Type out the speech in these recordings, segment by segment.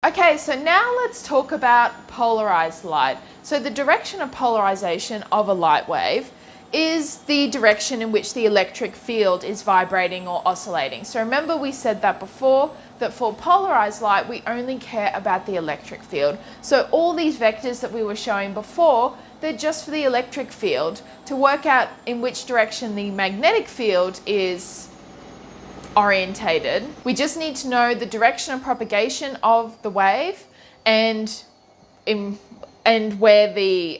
Okay, so now let's talk about polarized light. So the direction of polarization of a light wave is the direction in which the electric field is vibrating or oscillating. So remember we said that before, that for polarized light we only care about the electric field. So all these vectors that we were showing before, they're just for the electric field. To work out in which direction the magnetic field is orientated, we just need to know the direction of propagation of the wave and where the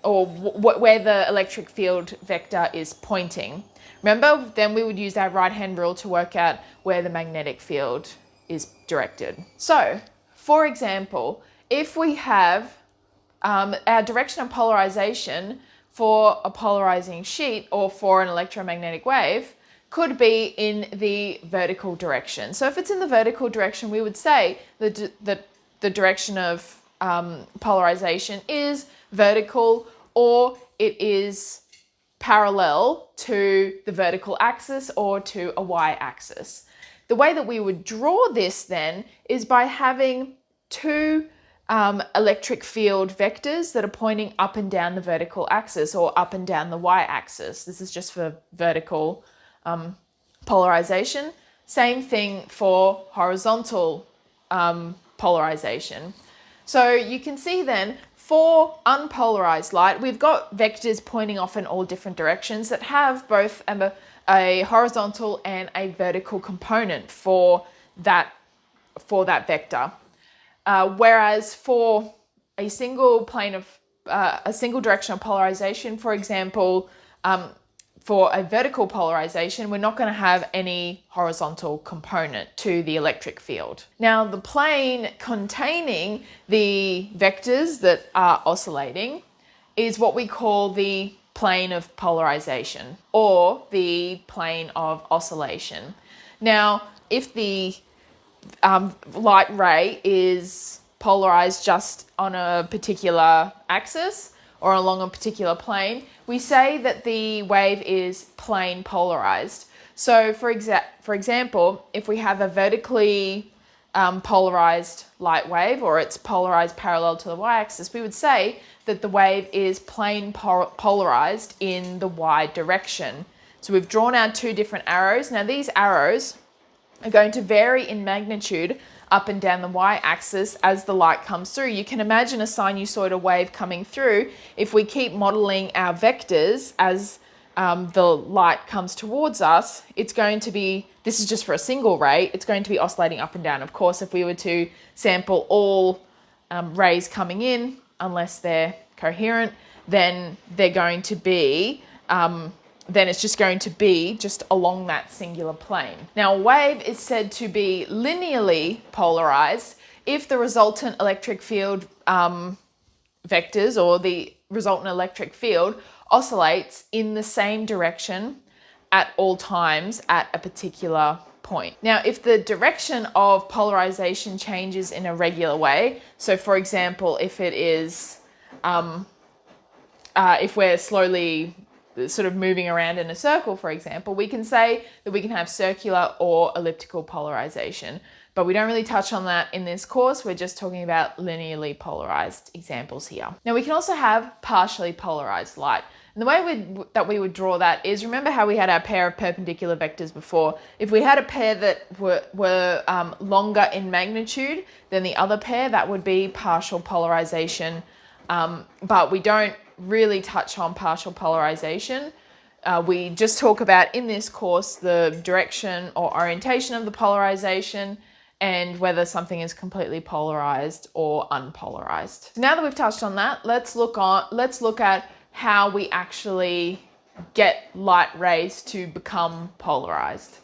where the electric field vector is pointing. Remember, then we would use our right hand rule to work out where the magnetic field is directed. So, for example, if we have our direction of polarization for a polarizing sheet or for an electromagnetic wave could be in the vertical direction. So if it's in the vertical direction, we would say that the direction of polarization is vertical, or it is parallel to the vertical axis or to a y-axis. The way that we would draw this then is by having two electric field vectors that are pointing up and down the vertical axis or up and down the y-axis. This is just for vertical polarization. Same thing for horizontal polarization. So you can see then for unpolarized light, we've got vectors pointing off in all different directions that have both a horizontal and a vertical component for that vector. Whereas for a single plane of a single direction of polarization, for example, for a vertical polarization, we're not going to have any horizontal component to the electric field. Now, the plane containing the vectors that are oscillating is what we call the plane of polarization or the plane of oscillation. Now, if the light ray is polarized just on a particular axis or along a particular plane, we say that the wave is plane polarized. So for example, if we have a vertically polarized light wave, or it's polarized parallel to the y-axis, we would say that the wave is plane polarized in the y direction. So we've drawn out two different arrows. Now these arrows are going to vary in magnitude up and down the y-axis as the light comes through. You can imagine a sinusoidal wave coming through. If we keep modeling our vectors as the light comes towards us, it's going to be, this is just for a single ray, it's going to be oscillating up and down. Of course, if we were to sample all rays coming in, unless they're coherent, then they're going to be then it's just going to be just along that singular plane. Now, a wave is said to be linearly polarized if the resultant electric field vectors or the resultant electric field oscillates in the same direction at all times at a particular point. Now, if the direction of polarization changes in a regular way, so for example, if it is, if we're slowly sort of moving around in a circle, for example, we can say that we can have circular or elliptical polarization, but we don't really touch on that in this course. We're just talking about linearly polarized examples here. Now, we can also have partially polarized light. And the way that we would draw that is, remember how we had our pair of perpendicular vectors before? If we had a pair that were longer in magnitude than the other pair, that would be partial polarization, but we don't really touch on partial polarization. We just talk about in this course the direction or orientation of the polarization and whether something is completely polarized or unpolarized. So now that we've touched on that, let's look at how we actually get light rays to become polarized.